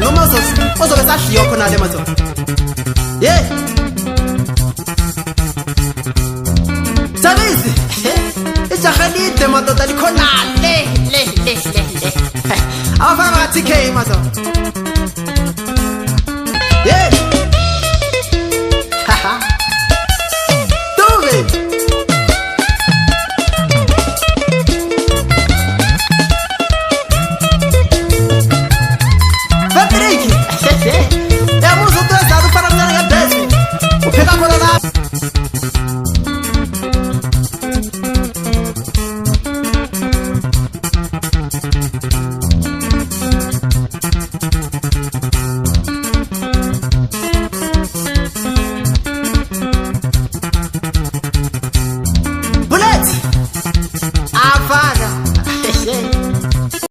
noma ozobe sadliwa khona le madoda. Hey Tabizi ijaha lide madoda likhona le awafaka TK madoda. Hey haha Dove Patrick